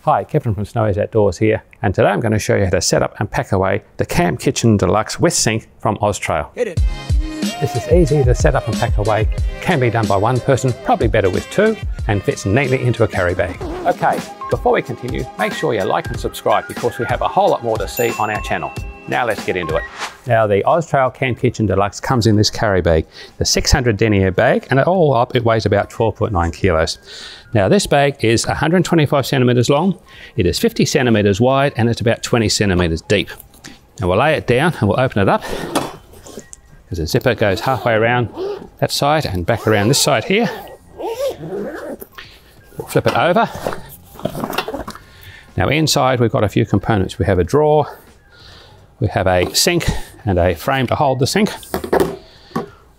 Hi, Kevin from Snowy's Outdoors here, and today I'm going to show you how to set up and pack away the Camp Kitchen Deluxe with sink from OZtrail. Hit it. This is easy to set up and pack away, can be done by one person, probably better with two, and fits neatly into a carry bag. Okay, before we continue, make sure you like and subscribe because we have a whole lot more to see on our channel. Now let's get into it. Now the OZtrail Camp Kitchen Deluxe comes in this carry bag, the 600 denier bag, and all up it weighs about 12.9 kilos. Now this bag is 125 centimeters long, it is 50 centimeters wide, and it's about 20 centimeters deep. Now we'll lay it down and we'll open it up, because the zipper goes halfway around that side and back around this side here. We'll flip it over. Now inside we've got a few components. We have a drawer, we have a sink and a frame to hold the sink.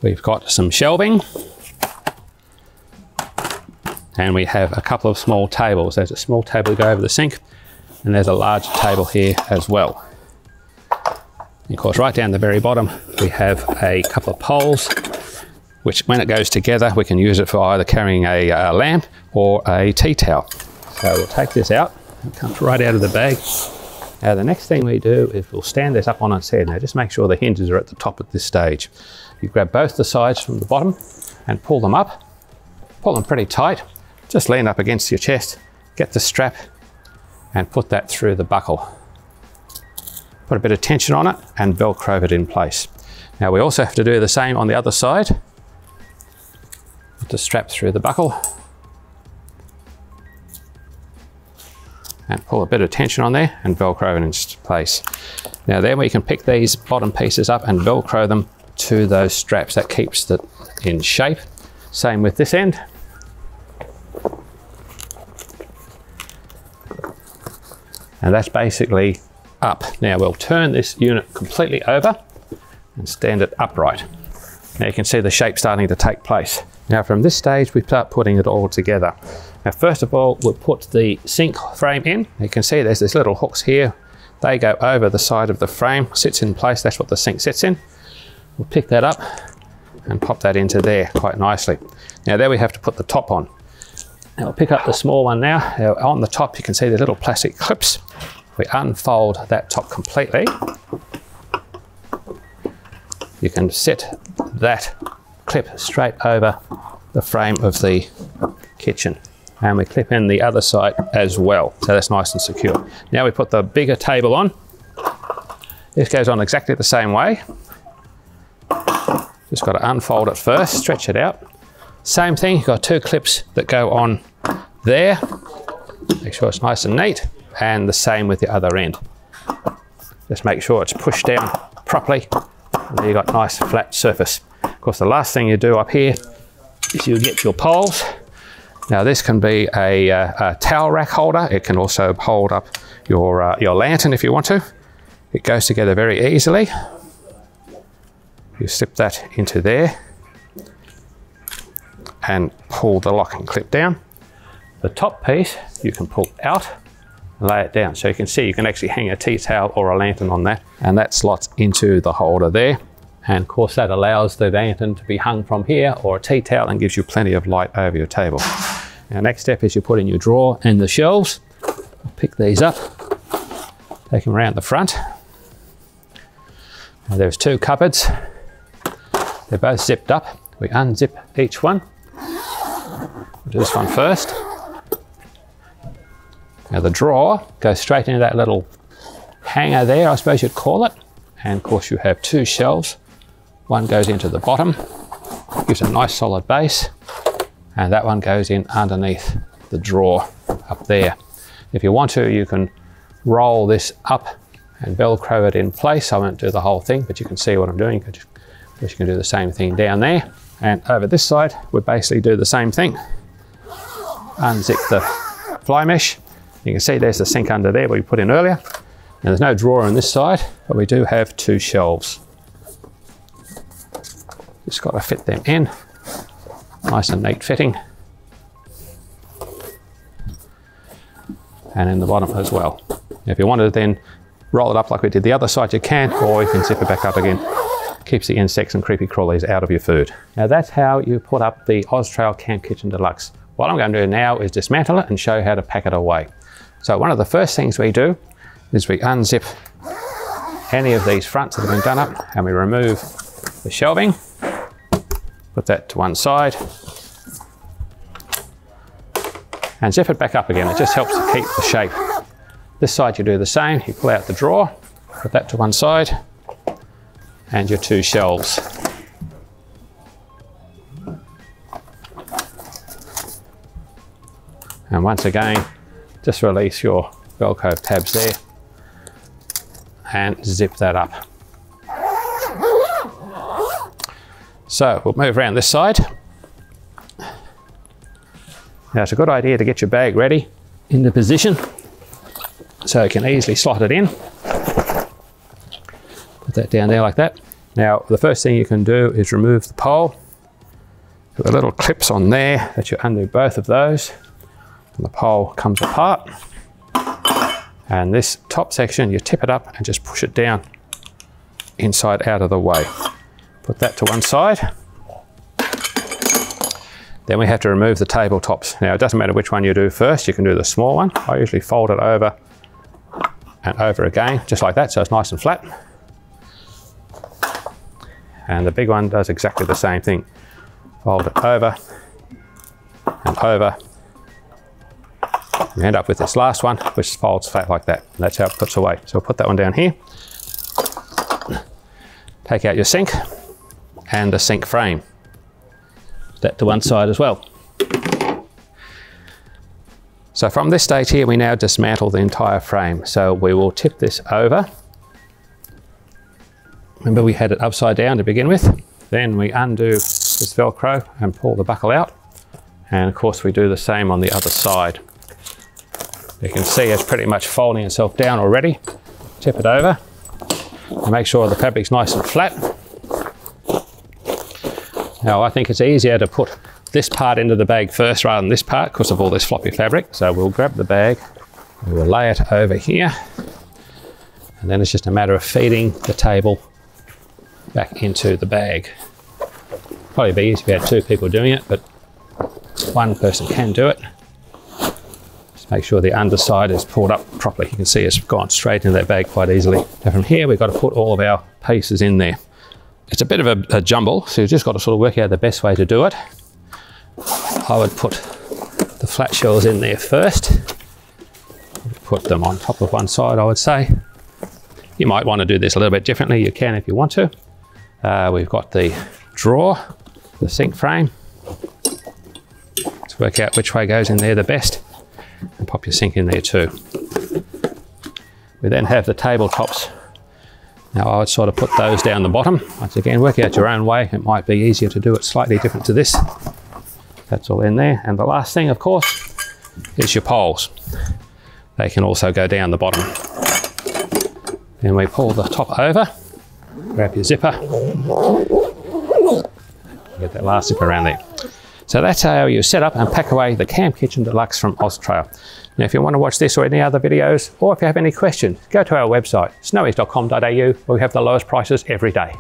We've got some shelving, and we have a couple of small tables. There's a small table to go over the sink, and there's a large table here as well. And of course, right down the very bottom, we have a couple of poles, which when it goes together, we can use it for either carrying a lamp or a tea towel. So we'll take this out. It comes right out of the bag. Now the next thing we do is we'll stand this up on its head. Now just make sure the hinges are at the top at this stage. You grab both the sides from the bottom and pull them up. Pull them pretty tight. Just lean up against your chest, get the strap and put that through the buckle. Put a bit of tension on it and Velcro it in place. Now we also have to do the same on the other side. Put the strap through the buckle and pull a bit of tension on there and Velcro it into place. Now then we can pick these bottom pieces up and Velcro them to those straps. That keeps it in shape. Same with this end. And that's basically up. Now we'll turn this unit completely over and stand it upright. Now you can see the shape starting to take place. Now from this stage we start putting it all together. Now first of all we'll put the sink frame in. You can see there's these little hooks here. They go over the side of the frame, sits in place, that's what the sink sits in. We'll pick that up and pop that into there quite nicely. Now there we have to put the top on. Now we'll pick up the small one now. Now on the top you can see the little plastic clips. We unfold that top completely. You can set that clip straight over the frame of the kitchen. And we clip in the other side as well. So that's nice and secure. Now we put the bigger table on. This goes on exactly the same way. Just got to unfold it first, stretch it out. Same thing, you've got two clips that go on there. Make sure it's nice and neat. And the same with the other end. Just make sure it's pushed down properly. And then you've got nice flat surface. Of course, the last thing you do up here is you get your poles. Now this can be a towel rack holder. It can also hold up your lantern if you want to. It goes together very easily. You slip that into there and pull the lock and clip down. The top piece you can pull out and lay it down. So you can see you can actually hang a tea towel or a lantern on that, and that slots into the holder there. And of course that allows the lantern to be hung from here or a tea towel and gives you plenty of light over your table. Now next step is you put in your drawer and the shelves. Pick these up, take them around the front. Now there's two cupboards. They're both zipped up. We unzip each one. We'll do this one first. Now the drawer goes straight into that little hanger there, I suppose you'd call it. And of course you have two shelves. One goes into the bottom, gives a nice solid base, and that one goes in underneath the drawer up there. If you want to, you can roll this up and Velcro it in place. I won't do the whole thing, but you can see what I'm doing. You can do the same thing down there. And over this side, we basically do the same thing. Unzip the fly mesh. You can see there's the sink under there we put in earlier. Now there's no drawer on this side, but we do have two shelves. Just got to fit them in. Nice and neat fitting. And in the bottom as well. Now if you wanted to then roll it up like we did the other side, you can, or you can zip it back up again. Keeps the insects and creepy crawlies out of your food. Now that's how you put up the OZtrail Camp Kitchen Deluxe. What I'm going to do now is dismantle it and show you how to pack it away. So one of the first things we do is we unzip any of these fronts that have been done up and we remove the shelving. Put that to one side and zip it back up again. It just helps to keep the shape. This side you do the same. You pull out the drawer, put that to one side and your two shelves. And once again, just release your Velcro tabs there and zip that up. So we'll move around this side. Now it's a good idea to get your bag ready into position so you can easily slot it in. Put that down there like that. Now the first thing you can do is remove the pole. There are little clips on there that you undo both of those and the pole comes apart. And this top section, you tip it up and just push it down inside out of the way. Put that to one side. Then we have to remove the tabletops. Now it doesn't matter which one you do first, you can do the small one. I usually fold it over and over again, just like that, so it's nice and flat. And the big one does exactly the same thing. Fold it over and over. You end up with this last one, which folds flat like that. And that's how it puts away. So we'll put that one down here. Take out your sink and the sink frame. Put that to one side as well. So from this stage here, we now dismantle the entire frame. So we will tip this over. Remember we had it upside down to begin with. Then we undo this Velcro and pull the buckle out. And of course we do the same on the other side. You can see it's pretty much folding itself down already. Tip it over and make sure the fabric's nice and flat. Now I think it's easier to put this part into the bag first rather than this part because of all this floppy fabric. So we'll grab the bag, we will lay it over here, and then it's just a matter of feeding the table back into the bag. Probably be easier if you had two people doing it, but one person can do it. Make sure the underside is pulled up properly. You can see it's gone straight into that bag quite easily. Now from here, we've got to put all of our pieces in there. It's a bit of a jumble, so you've just got to sort of work out the best way to do it. I would put the flat shells in there first. Put them on top of one side, I would say. You might want to do this a little bit differently. You can if you want to. We've got the drawer, the sink frame. Let's work out which way goes in there the best. And pop your sink in there too. We then have the tabletops. Now I would sort of put those down the bottom. Once again, work out your own way. It might be easier to do it slightly different to this. That's all in there. And the last thing, of course, is your poles. They can also go down the bottom. Then we pull the top over, grab your zipper, get that last zipper around there. So that's how you set up and pack away the Camp Kitchen Deluxe from OZtrail. Now if you want to watch this or any other videos, or if you have any questions, go to our website, snowies.com.au, where we have the lowest prices every day.